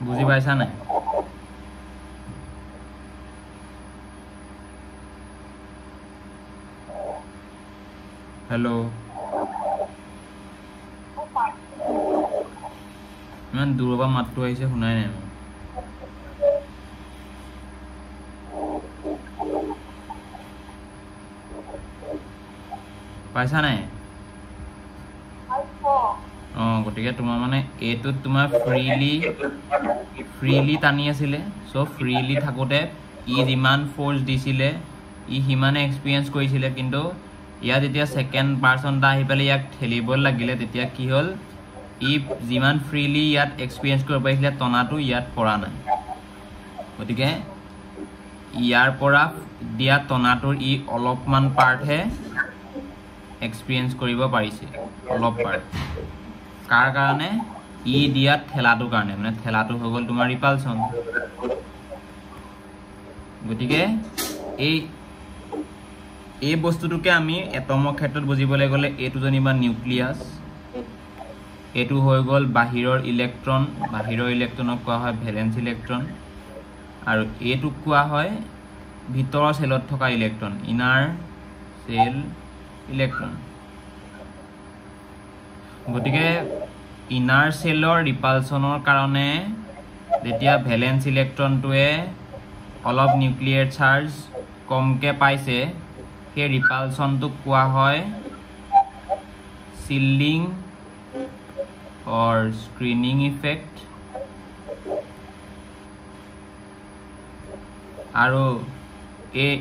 বুজি পাইছা নাই হেল্ল' ইমান দূৰৰ পৰা মাতটো আহিছে শুনাই নাই পাইছা নাই গতিকে তোমাৰ মানে এইটোত তোমাৰ ফ্ৰীলি টানি আছিলে চ' ফ্ৰীলি থাকোঁতে ই যিমান ফ'ৰ্চ দিছিলে ই সিমানে এক্সপিৰিয়েঞ্চ কৰিছিলে কিন্তু ইয়াত যেতিয়া ছেকেণ্ড পাৰ্চন এটা আহি পেলাই ইয়াক ঠেলিব লাগিলে তেতিয়া কি হ'ল ই যিমান ফ্ৰীলি ইয়াত এক্সপিৰিয়েঞ্চ কৰিব পাৰিছিলে টনাটো ইয়াত পৰা নাই গতিকে ইয়াৰ পৰা দিয়া টনাটোৰ ই অলপমান পাৰ্টহে এক্সপিৰিয়েঞ্চ কৰিব পাৰিছে অলপ পাৰ্ট কাৰ কাৰণে ই দিয়া ঠেলাটোৰ কাৰণে মানে ঠেলাটো হৈ গ'ল তোমাৰ ৰিপালচন গতিকে এই বস্তুটোকে আমি এটমৰ ক্ষেত্ৰত বুজিবলৈ গ'লে এইটো যেনিবা নিউক্লিয়াছ এইটো হৈ গ'ল বাহিৰৰ ইলেক্ট্ৰনক কোৱা হয় ভেলেন্স ইলেক্ট্ৰন আৰু এইটোক কোৱা হয় ভিতৰৰ চেলত থকা ইলেক্ট্ৰন ইনাৰ চেল ইলেক্ট্ৰন গতিকে ইনাৰ চেলৰ ৰিপালচনৰ কাৰণে যেতিয়া ভেলেন্স ইলেক্ট্ৰনটোৱে অলপ নিউক্লিয়াৰ চাৰ্জ কমকে পাইছে সেই ৰিপালচনটোক কোৱা হয় চিল্ডিং অৰ স্ক্ৰিনিং ইফেক্ট আৰু এই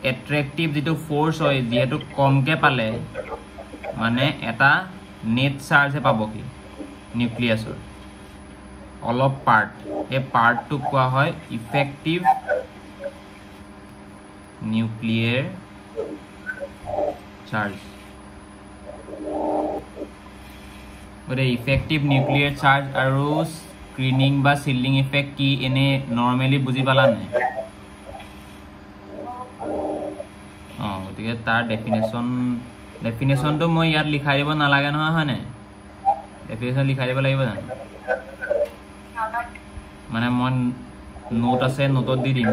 এট্ৰেক্টিভ যিটো ফ'ৰ্চ হয় যিহেতু কমকে পালে মানে এটা নেট চাৰ্জহে পাব কি নিউক্লিয়াছৰ অলপ পাৰ্ট এই পাৰ্টটোক কোৱা হয় ইফেক্টিভ নিউক্লিয়াৰ চাৰ্জ গতিকে ইফেক্টিভ নিউক্লিয়াৰ চাৰ্জ আৰু স্ক্ৰিনিং বা চিল্ডিং ইফেক্ট কি এনে নৰ্মেলি বুজি পালা নাই গতিকে তাৰ ডেফিনেশ্যনটো মই ইয়াত লিখাই দিব নালাগে নহয় হয় নাই ডেফিনেশ্যন লিখাই দিব লাগিব জানো মানে মই নোট আছে নোটত দি দিম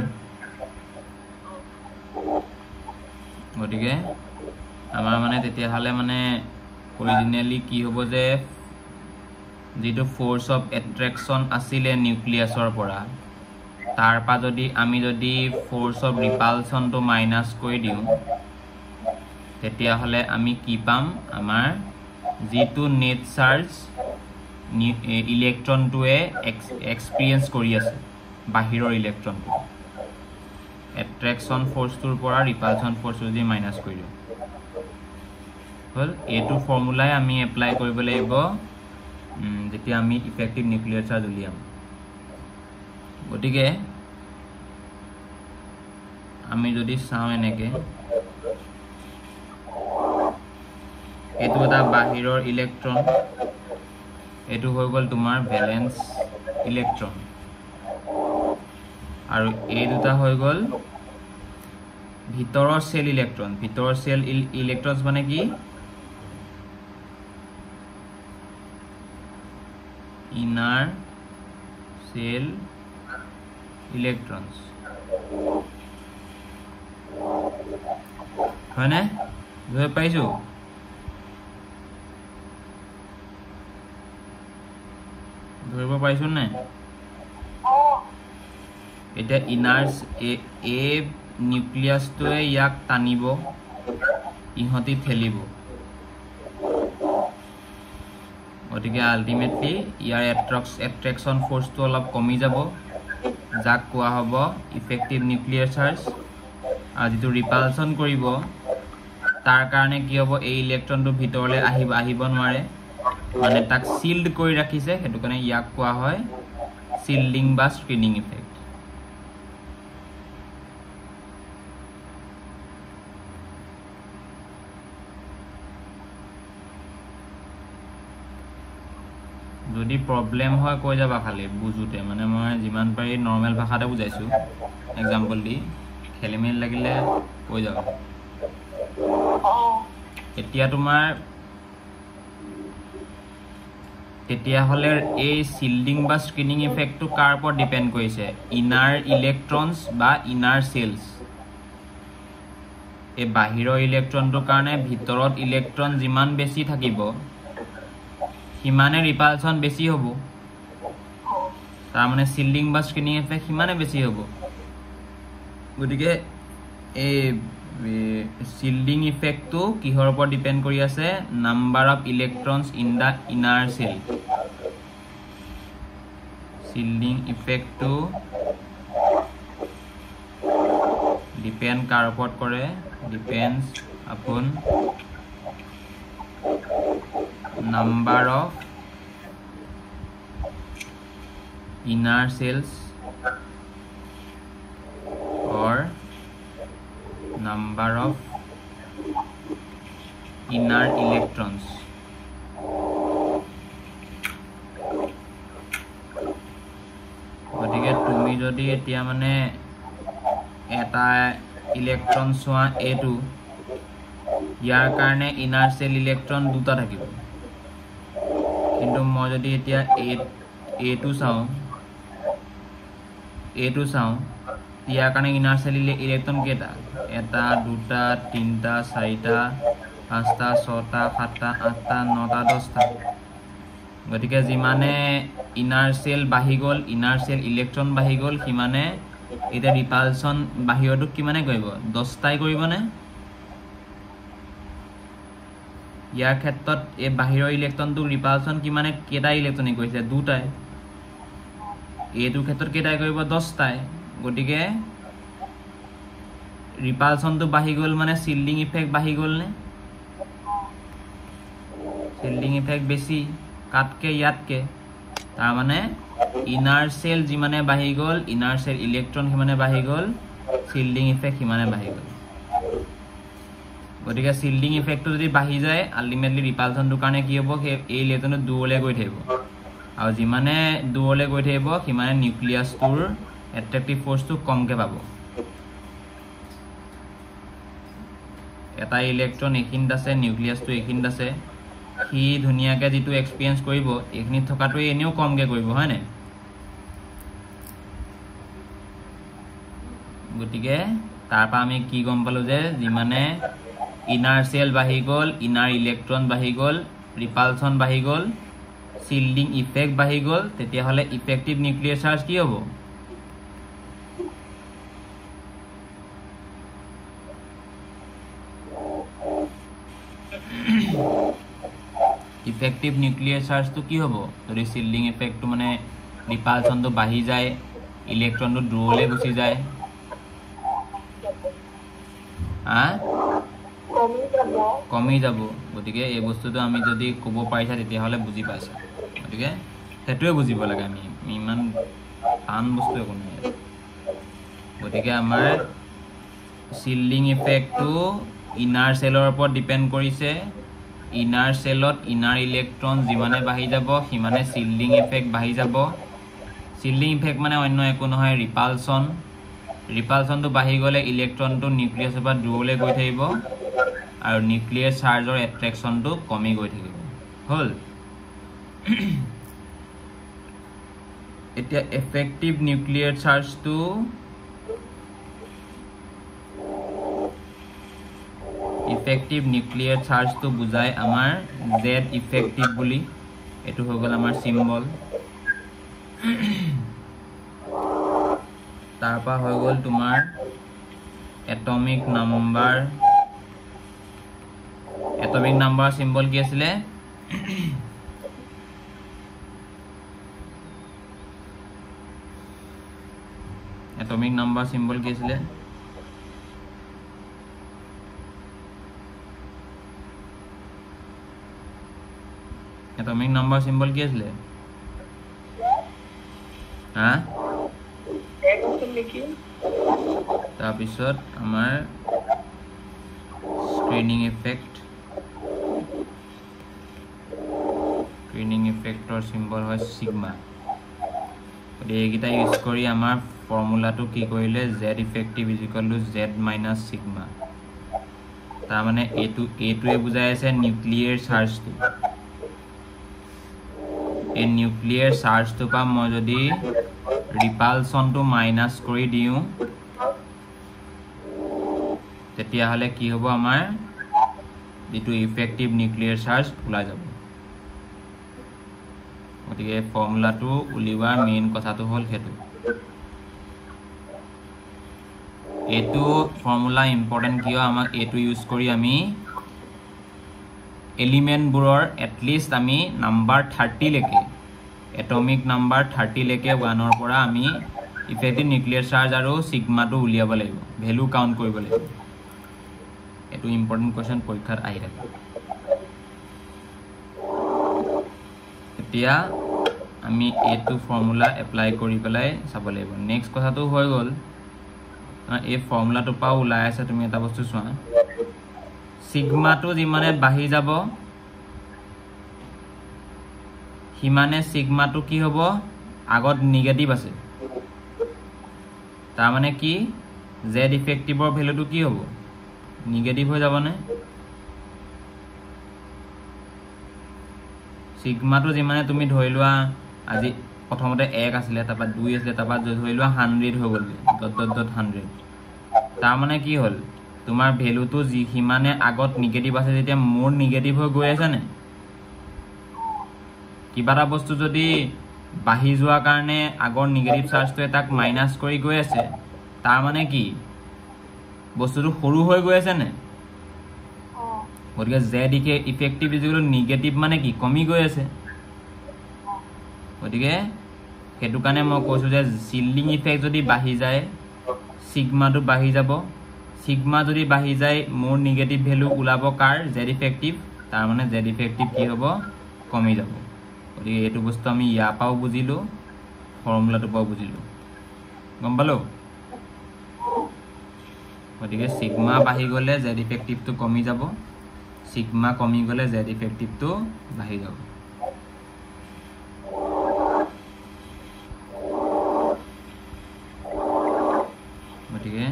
গতিকে আমাৰ মানে তেতিয়াহ'লে মানে অৰিজিনেলি কি হ'ব যে যিটো ফ'ৰ্চ অফ এট্ৰেকশ্যন আছিলে নিউক্লিয়াছৰ পৰা তাৰ পৰা আমি যদি ফ'ৰ্চ অফ ৰিপালচনটো মাইনাছ কৰি দিওঁ তেতিয়াহ'লে আমি কি পাম আমাৰ যিটো নেট চাৰ্জ ইলেক্ট্ৰনটোৱে এক্সপিৰিয়েঞ্চ কৰি আছে বাহিৰৰ ইলেক্ট্ৰনটো এট্ৰেকশ্যন ফ'ৰ্চটোৰ পৰা ৰিপালচন ফ'ৰ্চটো যদি মাইনাছ কৰি দিওঁ হ'ল এইটো ফৰ্মুলাই আমি এপ্লাই কৰিব লাগিব যেতিয়া আমি ইফেক্টিভ নিউক্লিয়াৰ চাৰ্জ উলিয়াম গতিকে আমি যদি চাওঁ এনেকে এইটো এটা বাহিৰৰ ইলেক্ট্ৰন এইটো হৈ গ'ল তোমাৰ ভেলেন্স ইলেক্ট্ৰন আৰু এই দুটা হৈ গ'ল ভিতৰৰ সেল ইলেক্ট্ৰন ভিতৰৰ সেল ইলেক্ট্ৰনছ মানে কি ইনাৰ সেল ইলেক্ট্ৰনছ হয়নে বুজি পাইছো ধৰিব পাৰিছো নাই এটা ইনাৰ এ নিউক্লিয়াছটোৱে ইয়াক টানিব ইহঁতি ঠেলিব গতিকে আল্টিমেটলি ইয়াৰ এট্ৰেকশ্যন ফ'ৰ্চটো অলপ কমি যাব যাক কোৱা হ'ব ইফেক্টিভ নিউক্লিয়াৰ চাৰ্জ আৰু যিটো ৰিপালচন কৰিব তাৰ কাৰণে কি হ'ব এই ইলেক্ট্ৰনটো ভিতৰলৈ আহিব নোৱাৰে মানে তাক চিল্ড কৰি ৰাখিছে সেইটো কাৰণে ইয়াক কোৱা হয় চিল্ডিং বা স্ক্ৰিনিং ইফেক্ট যদি প্ৰব্লেম হয় কৈ যাবা খালি বুজোতে মানে মই যিমান পাৰি নৰ্মেল ভাষাতে বুজাইছো এক্সাম্পল দি খেলিমেলি লাগিলে কৈ যাবা এতিয়া তোমাৰ তেতিয়া হলে এই শিল্ডিং বা স্ক্ৰিনিং ইফেক্টটো কাৰ ওপৰত ডিপেন্ড কৰিছে ইনাৰ ইলেক্ট্ৰনছ বা ইনাৰ সেলস এই বাহিৰৰ ইলেক্ট্ৰনটোৰ কাৰণে ভিতৰত ইলেক্ট্ৰন যিমান বেছি থাকিব সিমানে ৰিপালশন বেছি হ'ব তাৰ মানে শিল্ডিং বা স্ক্ৰিনিং ইফেক্ট সিমানে বেছি হ'ব গতিকে এই শিল্ডিং ইফেক্টটো কিহৰ ওপৰত ডিপেন্ড কৰি আছে number of electrons in the inner cell shielding ইফেক্টটো ডিপেন্ড কাৰ ওপৰত কৰে depends upon number of inner cells or number of inner electrons গতিকে তুমি যদি এতিয়া মানে এটা ইলেক্ট্ৰন সোয়া a2 ইয়াৰ কাৰণে ইনাৰ সেল ইলেক্ট্ৰন দুটা থাকিব কিন্তু মই যদি এতিয়া a2 চাও ইয়াৰ কাৰণে ইনাৰ সেল ইলেক্ট্ৰন কেটা এটা দুটা তিনটা চাৰিটা পাঁচটা ছটা সাতটা আঠটা নটা দহটা গতিকে যিমানে ইনাৰ সেল বাঢ়ি গল ইনাৰ সেল ইলেক্ট্ৰন বাঢ়ি গল সিমানে এটা ৰিপালশন বাহিৰটো কিমানে কৰিব 10টাই কৰিবনে ইয়াৰ ক্ষেত্ৰত এই বাহিৰৰ ইলেক্ট্ৰনটো ৰিপালশন কিমানে কেটা ইলেক্ট্ৰনে কৰিছে দুটাই এইটোৰ ক্ষেত্ৰত কেটাই কৰিব 10টাই গতিকে ৰিপালশনটো বাঢ়ি গল মানে শিল্ডিং ইফেক্ট বাঢ়ি গল নে শিল্ডিং ইফেক্ট বেছি কাটকে ইয়াতকে তাৰ মানে ইনাৰ সেল যিমানে বাঢ়ি গল ইনাৰ সেল ইলেক্ট্ৰন সিমানে বাঢ়ি গল শিল্ডিং ইফেক্ট সিমানে বাঢ়ি গল গতিকে শিল্ডিং ইফেক্টটো যদি বাঢ়ি যায় আলটিমেটলি ৰিপালশনটোৰ কাৰণে কি হ'ব এই ইলেক্ট্ৰনটো দূৰলৈ গৈ থাকিব আৰু যিমানে দূৰলৈ গৈ থাকিব সিমানে নিউক্লিয়াছটোৰ এট্ৰেক্টিভ ফোৰ্সটো কমকে পাব এটা ইলেক্ট্ৰন এখিনিত আছে নিউক্লিয়াছটো এখিনিত আছে কি ধুনিয়াকে যেটো এক্সপেৰিয়েন্স কৰিব এখিনি থকাটো এনেও কমকে কৰিব হয় না গতিকে তাৰপা আমি কি গম পালো যে যিমানে ইনাৰ সেল বাঢ়ি গল ইনাৰ ইলেক্ট্ৰন বাঢ়ি গল ৰিপালশন বাঢ়ি গল শিল্ডিং ইফেক্ট বাঢ়ি গল তেতিয়া হলে ইফেক্টিভ নিউক্লিয়াৰ চাৰ্জ কি হ'ব ইফেক্টিভ নিউক্লিয়াৰ চাৰ্জটো কি হ'ব যদি শিল্ডিং ইফেক্টটো মানে ৰিপালশনটো বাঢ়ি যায় ইলেক্ট্ৰনটো দূৰলৈ গুচি যায় কমি যাব গতিকে এই বস্তুটো আমি যদি ক'ব পাৰিছা তেতিয়া হলে বুজি পাইছা গতিকে হেতুৱে বুজিব লাগে আমি ইমান টান বস্তু একো নাই গতিকে আমাৰ শিল্ডিং ইফেক্টটো ইনাৰ সেলৰ ওপৰত ডিপেন্ড কৰিছে ইনাৰ সেলত ইনাৰ ইলেক্ট্ৰন যিমানে বাঢ়ি যাব সিমানে শিল্ডিং ইফেক্ট বাঢ়ি যাব শিল্ডিং ইফেক্ট মানে অন্য একো নহয় ৰিপালশনটো বাঢ়ি গলে ইলেক্ট্ৰনটো নিউক্লিয়াছৰ পৰা দূৰলৈ গৈ থাকিব আৰু নিউক্লিয়াৰ চাৰ্জৰ এট্ৰেকশনটো কমি গৈ থাকিব হল এতিয়া এফেক্টিভ নিউক্লিয়াৰ চাৰ্জটো ইফেক্টিভ নিউক্লিয়াৰ চাৰ্জটো বুজায় আমাৰ জেড ইফেক্টিভ বুলি এটো হৈ গল আমাৰ সিম্বল তাৰপা হৈ গল তোমাৰ এটমিক নাম্বাৰ সিম্বল কি আছিল এটমিক নাম্বাৰ সিম্বল কি আছিল एटॉमिक नंबर सिंबल কি আছিল হা তাৰপিছত আমাৰ স্ক্ৰিনিং ইফেক্টৰ সিম্বল হয় সিগমা এইগিটা ইউজ কৰি আমাৰ ফৰ্মুলাটো কি কৰিলে z ইফেক্টিভ = z - সিগমা তাৰ মানে এটোৱে বুজাই আছে নিউক্লিয়াৰ চাৰ্জটো এই নিউক্লিয়াৰ চাৰ্জটো পা মই যদি ৰিপালচনটো মাইনাস কৰি দিওঁ তেতিয়া হলে কি হ'ব আমাৰ যেটো ইফেক্টিভ নিউক্লিয়াৰ চাৰ্জ ওলাই যাব গতিকে ফৰ্মুলাটো উলিওৱাৰ মেইন কথাটো হ'ল হেতু এটো ফৰ্মুলা ইম্পৰ্টেন্ট কিয় আমাক এটো ইউজ কৰি আমি এলিমেন্ট বোৰৰ এটলিষ্ট আমি নাম্বাৰ 30 লৈকে এটমিক নাম্বাৰ 30 লৈকে 1 ৰ পৰা আমি ইফেক্টিভ নিউক্লিয়াৰ চাৰ্জ আৰু সিগমাটো উলিয়াব লাগিব ভ্যালু কাউন্ট কৰিব লাগিব এটো ইম্পৰ্টেন্ট কোৱেশ্চন পৰীক্ষাত আহি থাকে এতিয়া আমি এটো ফৰ্মুলা এপ্লাই কৰি পেলাই চাব লাগিব নেক্সট কথাটো হৈ গল এই ফৰ্মুলাটো পা ওলাই আছে তুমি এটা বস্তু চোৱা সিগমাটো যিমানে বাঢ়ি যাব হিমানে সিগমাটো কি হ'ব আগত নেগেটিভ আছে তাৰ মানে কি z ইফেক্টিভৰ ভ্যালুটো কি হ'ব নেগেটিভ হৈ যাব নে সিগমাটো যিমানে তুমি ধৰি লোৱা আজি প্ৰথমতে 1 আছিল তাৰপা 2 আছিল তাৰপা ধৰি লোৱা 100 হৈ গ'ল .100 তাৰ মানে কি হ'ল তোমাৰ ভ্যালুটো যি হিমানে আগত নেগেটিভ আছে যেতিয়া মোৰ নেগেটিভ হৈ গৈ আছে নে কিবাটা বস্তু যদি বাঢ়ি যোৱা কাৰণে আগৰ নেগেটিভ চাৰ্জটো এটাক মাইনাস কৰি গৈ আছে তাৰ মানে কি বস্তুটো সৰু হৈ গৈ আছে নে গতিকে z ইফেক্টিভ ইকুৱেল নেগেটিভ মানে কি কমি গৈ আছে গতিকে হেতু কাৰণে মই কৈছো যে শিল্ডিং ইফেক্ট যদি বাঢ়ি যায় সিগমাটো বাঢ়ি যাব সিগমা যদি বাঢ়ি যায় মোৰ নেগেটিভ ভ্যালু ওলাব কাৰ z ইফেক্টিভ তাৰ মানে z ইফেক্টিভ কি হ'ব কমি যাব গতিকে এটো বস্তু আমি ইয়া পাও বুজিলো ফৰ্মুলাটো পাও বুজিলো গম পালো গতিকে সিগমা বাঢ়ি গলে z ইফেক্টিভটো কমি যাব সিগমা কমি গলে z ইফেক্টিভটো বাঢ়ি যাব গতিকে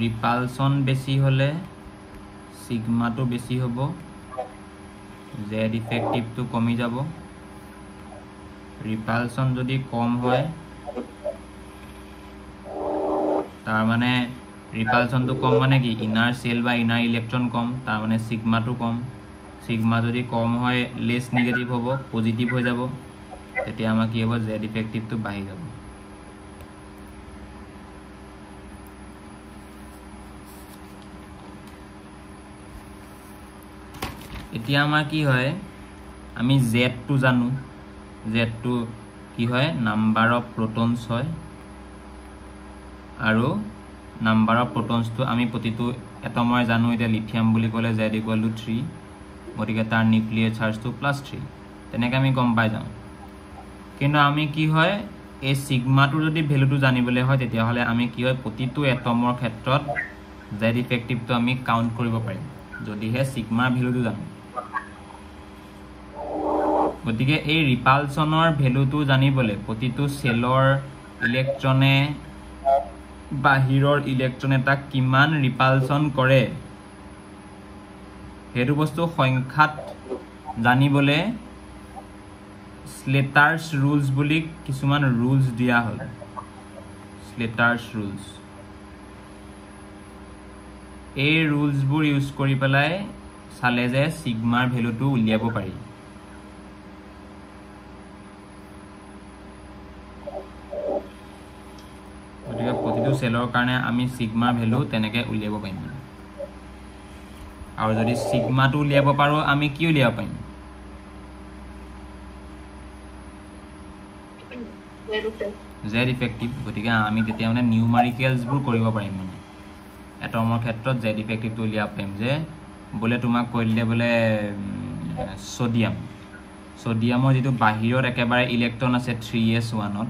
রিপালসন বেশি হলে সিগমাটো বেশি হ'ব z ইফেক্টিভটো কমি যাব রিপালসন যদি কম হয় তাৰ মানে ৰিপালসনটো কম মানে কি ইনাৰ সেল বা ইনাৰ ইলেক্ট্ৰন কম তাৰ মানে সিগমাটো কম সিগমা যদি কম হয় লেস নেগেটিভ হ'ব পজিটিভ হৈ যাব তেতিয়া আমাৰ কি হ'ব z ইফেক্টিভটো বাঢ়ি যাব এতিয়া আমাৰ কি হয় আমি z টো জানো z টো কি হয় নাম্বাৰ অফ প্ৰটনছ হয় আৰু নাম্বাৰ অফ প্ৰটনছ টো আমি প্ৰতিটো এটমৰ জানো এটা লিথিয়াম বুলি ক'লে z = 3 গতিকে তাৰ নিউক্লিয়াৰ চাৰ্জটো +3 তেনেকৈ আমি গম পাই যাওঁ কিন্তু আমি কি হয় এই সিগমাটো যদি ভ্যালুটো জানিবলৈ হয় তেতিয়া হলে আমি কি হয় প্ৰতিটো এটমৰ ক্ষেত্ৰত z ইফেক্টিভটো আমি কাউন্ট কৰিব পাৰিম যদিহে সিগমাৰ ভ্যালুটো জানো গতিকে এই ৰিপালসনৰ ভ্যালুটো জানিবলৈ প্ৰতিটো সেলৰ ইলেক্ট্ৰনে বাহিৰৰ ইলেক্ট্ৰন এটা কিমান ৰিপালসন কৰে হেতু বস্তু সংখ্যাত জানিবলৈ স্লেটাৰ্ছ ৰুলছ বুলি কিছুমান ৰুলছ দিয়া হ'ল স্লেটাৰ্ছ ৰুলছ এই ৰুলছবোৰ ইউজ কৰি পেলাই চালে যে সিগমাৰ ভ্যালুটো উলিয়াব পাৰি গতিকে প্ৰতিটো সেলৰ কাৰণে আমি সিগমাৰ ভ্যালু তেনেকৈ উলিয়াব পাৰিম আৰু যদি সিগমাটো উলিয়াব পাৰো আমি কি উলিয়াব পাৰিম z ইফেক্টিভ গতিকে আমি তেতিয়া মানে নিউমাৰিকেলছবোৰ কৰিব পাৰিম মানে এটমৰ ক্ষেত্ৰত z ইফেক্টিভটো উলিয়াব পাৰিম যে বলে তোমাক কৈ দিলে বলে সোডিয়ামৰ যেটো বাহিৰত একেবাৰে ইলেক্ট্ৰন আছে 3s1 ত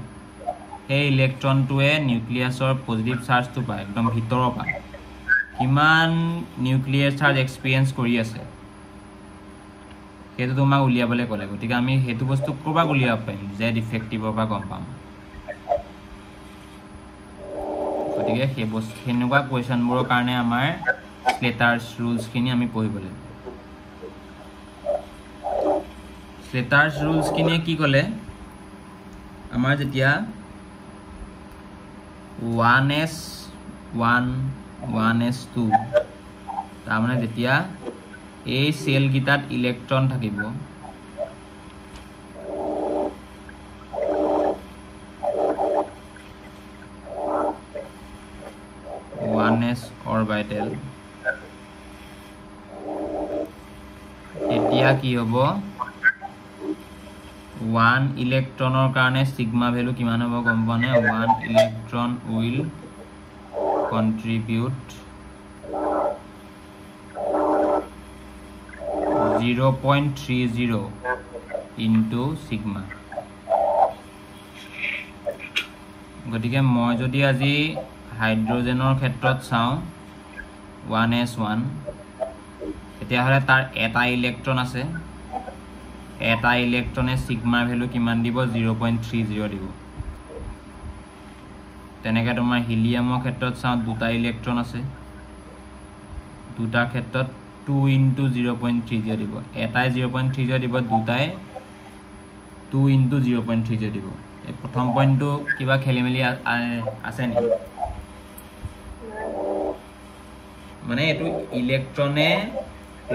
এই ইলেক্ট্ৰনটোৱে নিউক্লিয়াছৰ পজিটিভ চাৰ্জটো পায় একদম ভিতৰৰ পৰা কিমান নিউক্লিয়াৰ চাৰ্জ এক্সপেৰিয়েন্স কৰি আছে হেতু তোমাক উলিয়াবলৈ ক'লে গতিকে আমি হেতু বস্তু কৰবা উলিয়াব পাৰিম z ইফেক্টিভৰ পৰা গম পাম গতিকে সেই বস্তু হেনেকুৱা কোৱেশ্চনবোৰৰ কাৰণে আমাৰ স্লেটাৰ্ছ ৰুলছ খিনি আমি পঢ়িব লাগিব Slater's rules কিনে কি ক'লে আমাৰ যেতিয়া 1s1 1s2 তাৰ মানে যেতিয়া এই সেল গিটাত ইলেক্ট্ৰন থাকিব 1s orbital তেতিয়া কি হ'ব 1 ইলেক্ট্ৰনৰ কাৰণে সিগমা ভ্যালু কিমান হ'ব গম পানে 1 electron will contribute 0.30 into sigma গতিকে মই যদি আজি হাইড্ৰোজেনৰ ক্ষেত্ৰত চাও 1s1 এতিয়া হলে তাৰ এটা ইলেক্ট্ৰন আছে এটা ইলেক্ট্ৰনে সিগমা ভ্যালু কিমান দিব 0.30 দিব তেনেকে তোমাৰ হিলিয়ামৰ ক্ষেত্ৰত চাও দুটা ইলেক্ট্ৰন আছে দুটা ক্ষেত্ৰত 2 into 0.30 দিব এটাই 0.30 দিব দুটাই 2 into 0.30 দিব এই প্ৰথম পইণ্টটো কিবা খেলিমেলি আছে নি মানে এটো ইলেক্ট্ৰনে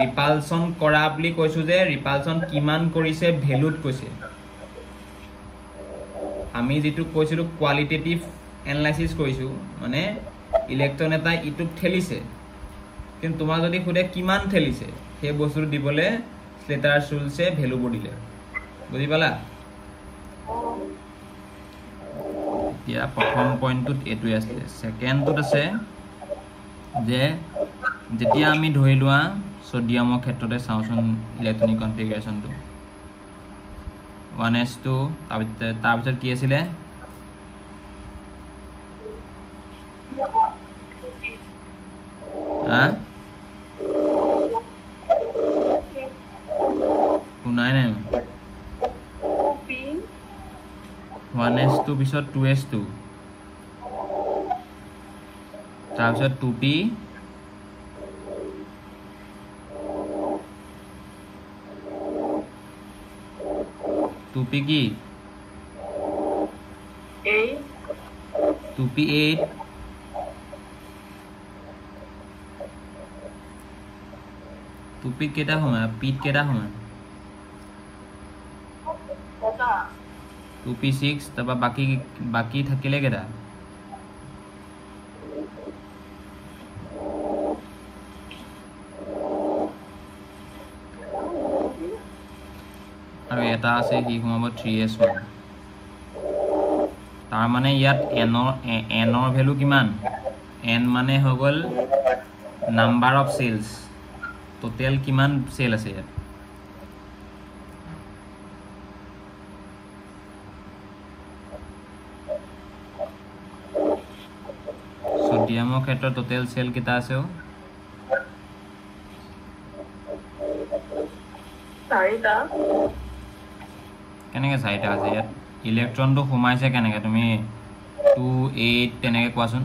ৰিপালসন কৰা বুলি কৈছো যে ৰিপালসন কিমান কৰিছে ভ্যালুত কৈছে আমি যেটো কৈছিলো কোয়ালিটেটিভ এনালাইসিস কৰিছো মানে ইলেক্ট্ৰন এটা ইটো ঠেলিছে কিন্তু তোমাক যদি খুদে কিমান ঠেলিছে সেই বস্তু দিবলে স্লেটাৰ ৰুলছে ভ্যালু বডিলে বুজি পালা এতিয়া প্ৰথম পইণ্টত এটো আছে সেকেন্ডত আছে যে যেতিয়া আমি ধৰি লোৱা সোডিয়ামৰ ক্ষেত্ৰতে চাওচোন ইলেক্ট্ৰনিক কনফিগাৰেশনটো 1s2 তাৰপিছত কি আছিল শুনাই নাই 1s2 পিছত 2s2 তাৰপিছত 2p 2p কি 2p8 2p কেটা সময় p কেটা সময় 2p6 তবা বাকি থাকিলে কেটা আৰু এটা আছে কি হব 3s1 তাৰ মানে ইয়াত n ৰ ভ্যালু কিমান n মানে হৈ গল নাম্বাৰ অফ সেলস টোটাল কিমান সেল আছে ইয়াত সোডিয়ামৰ ক্ষেত্ৰত টোটাল সেল কিটা আছে চাৰিটা কেনেকে চাৰিটা আছে ইয়াত ইলেক্ট্ৰনটো সোমাইছে কেনেকে তুমি 2 8 তেনেকে কোৱাচোন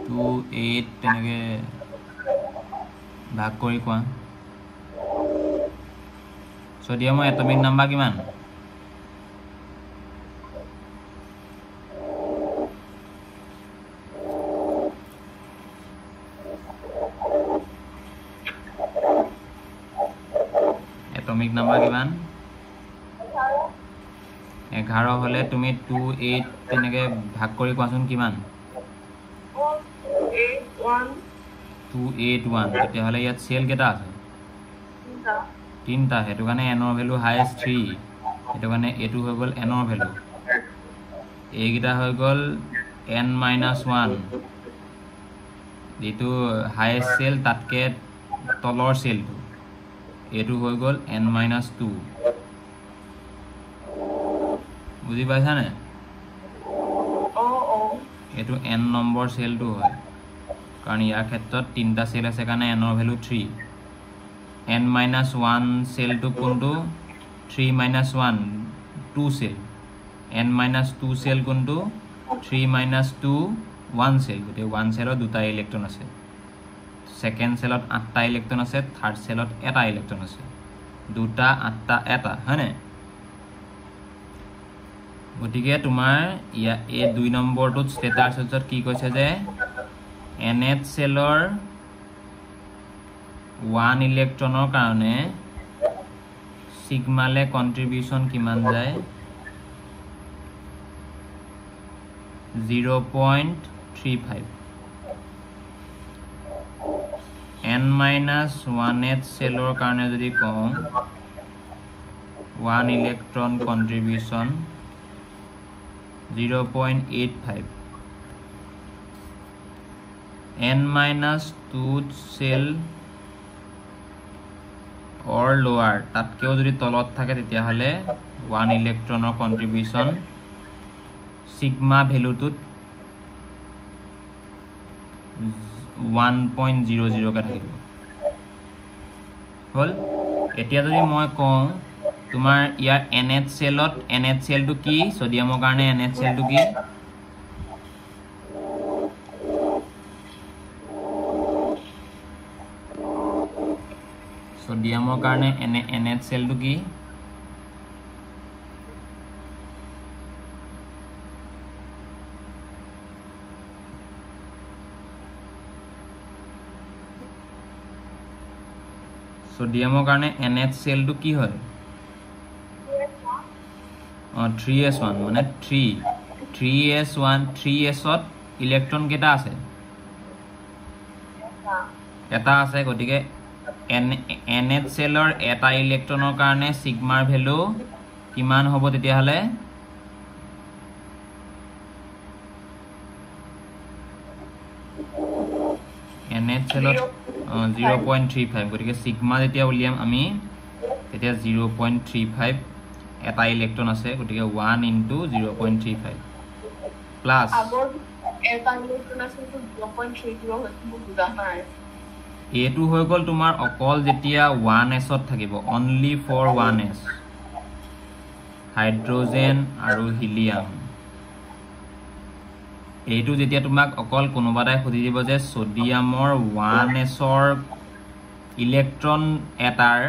2 8 তেনেকে ভাগ কৰি কোৱা সোডিয়ামৰ এটমিক নাম্বাৰ কিমান এটমিক নাম্বাৰ কিমান 11 হলে তুমি 2 8 তেনেকে ভাগ কৰি কোৱাচোন কিমান 281 তেতিয়া হলে ইয়াত সেল কেটা আছে তিনটা হেতু কাৰণে n ৰ ভ্যালু হাইয়েস্ট 3 হেতু কাৰণে এটো হৈ গল n ৰ ভ্যালু এইগিটা হৈ গল n-1 যেটো হাইয়েস্ট সেল তাতকে তলৰ সেলটো এটো হৈ গল n-2 বুজি পাইছা নে এটো n নম্বৰ সেলটো হয় কাৰণ ইয়াৰ ক্ষেত্ৰত তিনটা সেল আছে কাৰণে n ৰ ভ্যালু 3 n-1 সেলটো কোনটো 3-1 2 সেল n-2 সেল কোনটো 3-2 1 সেল গতে 1 সেলৰ দুটা ইলেক্ট্ৰন আছে সেকেন্ড সেলত 8টা ইলেক্ট্ৰন আছে থাৰ্ড সেলত এটা ইলেক্ট্ৰন আছে 2টা 8টা এটা হয়নে গতিকে তোমাৰ এই 2 নম্বৰটোত ষ্টেটাছত কি কৈছে যে NH সেলৰ 1 ইলেক্ট্ৰনৰ কাৰণে সিগমালে কন্ট্ৰিবিউশন কিমান যায় 0.35 n-1h সেলৰ কাৰণে যদি কওঁ 1 electron contribution 0.85 n-2 cell or lower তাতকেও যদি তলত থাকে তেতিয়া হলে 1 ইলেক্ট্ৰনৰ কন্ট্ৰিবিউশন সিগমা ভ্যালুটোত 1.00 কা থাকিব হল এতিয়া যদি মই কওঁ তোমাৰ ইয়াৰ NH সেলত NH সেলটো কি সোডিয়ামৰ কাৰণে NH সেলটো কি সোডিয়ামৰ কাৰণে NH সেলটো কি সোডিয়ামৰ কাৰণে NH সেলটো কি হয় 3s1 মানে 3s1 3s ত ইলেক্ট্ৰন কেটা আছে এটা আছে গতিকে NH সেলৰ এটা ইলেক্ট্ৰনৰ কাৰণে সিগমাৰ ভ্যালু কিমান হ'ব তেতিয়া হলে NH সেলত 0.35 গতিকে সিগমা যেতিয়া উলিয়াম আমি তেতিয়া 0.35 এটা ইলেক্ট্ৰন আছে গতিকে 1 into 0.35 প্লাস আগৰ এটা ইলেক্ট্ৰন আছে 0.30 হয় বুজা নাই এটো হৈ গল তোমাৰ অকল যেতিয়া 1s ত থাকিব only for 1s হাইড্ৰোজেন আৰু হিলিয়াম এইটো যেতিয়া তোমাক অকল কোনোবাটাই খুদি দিব যে সোডিয়ামৰ 1s ৰ ইলেক্ট্ৰন এটাৰ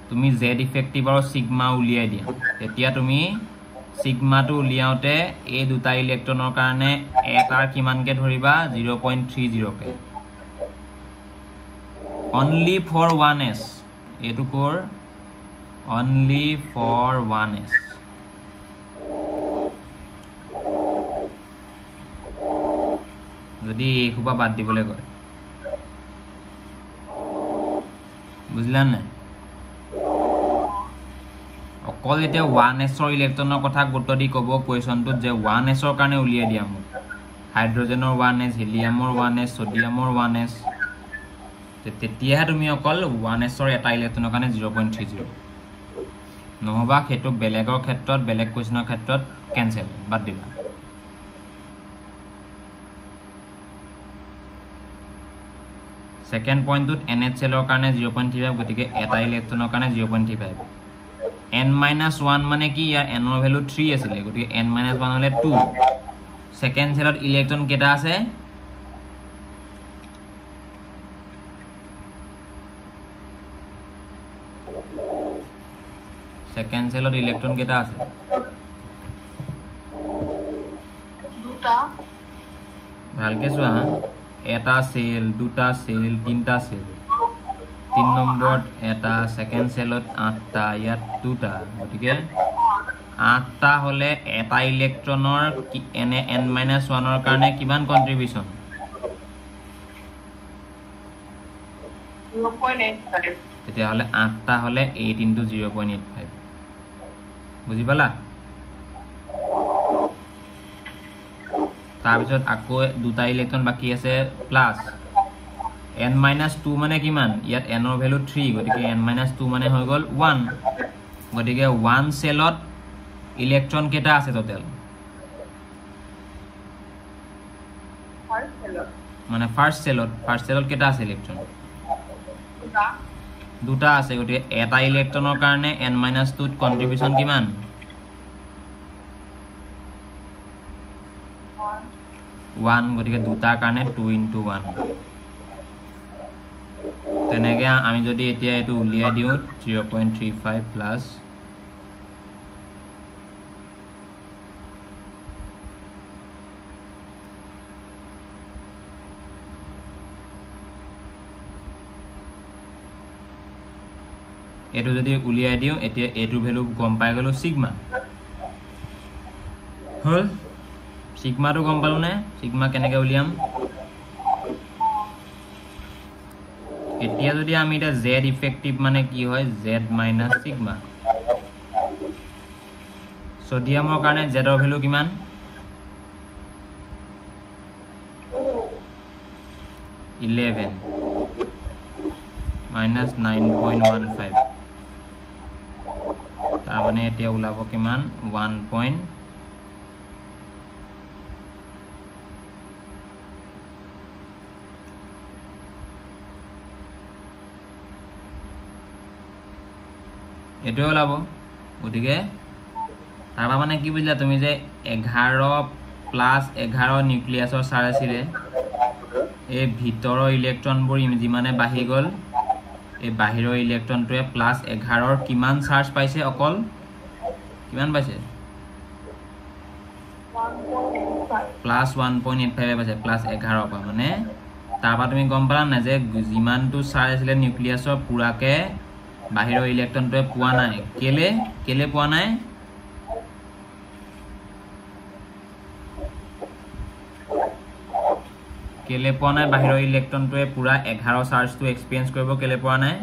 তুমি z ইফেক্টিভ আৰু সিগমা উলিয়াই দিয়া তেতিয়া তুমি সিগমাটো উলিয়াওতে এই দুটা ইলেক্ট্ৰনৰ কাৰণে এটাৰ কিমানকে ধৰিবা 0.30 কে only for 1s এটো কোৰ only for 1s যদি এই খুবা বাদ দিবলৈ কয় বুঝলান না অকল এতিয়া 1s ৰ ইলেক্ট্ৰনৰ কথা গুৰুত্ব দি কব কোৱেশ্চনটোত যে 1s ৰ কাৰণে উলিয়াই দিয়া মোক হাইড্ৰোজেনৰ 1s হিলিয়ামৰ 1s সোডিয়ামৰ 1s তেতিয়া তুমি অকল 1s ৰ এটা ইলেক্ট্ৰনৰ কাৰণে 0.30 নহবা হেতু বেলেগৰ ক্ষেত্ৰত বেলেগ কোৱেশ্চনৰ ক্ষেত্ৰত কেনসেল বাদ দিবা সেকেন্ড পইণ্টত NH সেলৰ কাৰণে 0.35 গতিকে এটা ইলেক্ট্ৰনৰ কাৰণে 0.35 n-1 মানে কি ইয়াৰ n ৰ ভ্যালু 3 আছিল গতিকে n-1 হলে 2 সেকেন্ড সেলত ইলেক্ট্ৰন কেটা আছে সেকেন্ড সেলত ইলেক্ট্ৰন কেটা আছে দুটা ভালকে চোৱা এটা সেল দুটা সেল তিনটা সেল 3 নম্বৰত এটা সেকেন্ড সেলত 8টা ইয়াত দুটা গতিকে 8টা হলে এটা ইলেক্ট্ৰনৰ n-1 ৰ কাৰণে কিমান কন্ট্ৰিবিউশন 0.85 তেতিয়া হলে 8টা হলে 8 into 0.85 বুজি পালা তাৰপিছত আকৌ দুটা ইলেক্ট্ৰন বাকি আছে প্লাস n-2 মানে কিমান ইয়াত n ৰ ভ্যালু 3 গতিকে n-2 মানে হৈ গল 1 গতিকে 1 সেলত ইলেক্ট্ৰন কেটা আছে টোটাল মানে ফাৰ্স্ট সেলত কেটা আছে ইলেক্ট্ৰন দুটা আছে গতিকে এটা ইলেক্ট্ৰনৰ কাৰণে n-2 ত কন্ট্ৰিবিউশন কিমান 1 গতিকে দুটাৰ কাৰণে 2 into 1 তেনেকৈ আমি যদি এতিয়া এইটো উলিয়াই দিওঁ 0.35 প্লাছ এইটো যদি উলিয়াই দিওঁ এতিয়া এইটো ভ্যালু গম পাই গলো সিগমা হল সিগমাটো গম পালো নে সিগমা কেনেকৈ উলিয়াম এতিয়া যদি আমি এটা z ইফেক্টিভ মানে কি হয় z মাইনাস সিগমা সোডিয়ামৰ কাৰণে z ৰ ভ্যালু কিমান -11 minus 9.15 তাৰ মানে এতিয়া ওলাব কিমান 1. এটো ওলাব গতিকে তাৰবা মানে কি বুজিলা তুমি যে 11 প্লাস 11 নিউক্লিয়াছৰ চাৰ্জ আছিল এই ভিতৰৰ ইলেক্ট্ৰনবোৰ যিমানে বাঢ়ি গল এই বাহিৰৰ ইলেক্ট্ৰনটোৱে প্লাস 11 ৰ কিমান চাৰ্জ পাইছে অকল কিমান পাইছে প্লাস 1.85 পাইছে প্লাস 11 পা মানে তাৰবা তুমি গম পালা না যে যিমানটো চাৰ্জ আছিল নিউক্লিয়াছৰ পুৰাকে বাহিৰৰ ইলেক্ট্ৰনটোৱে পোৱা নাই কেলে পোৱা নাই কেলে পোৱা নাই বাহিৰৰ ইলেক্ট্ৰনটোৱে পুৰা 11 চাৰ্জটো এক্সপেৰিয়েন্স কৰিব কেলে পোৱা নাই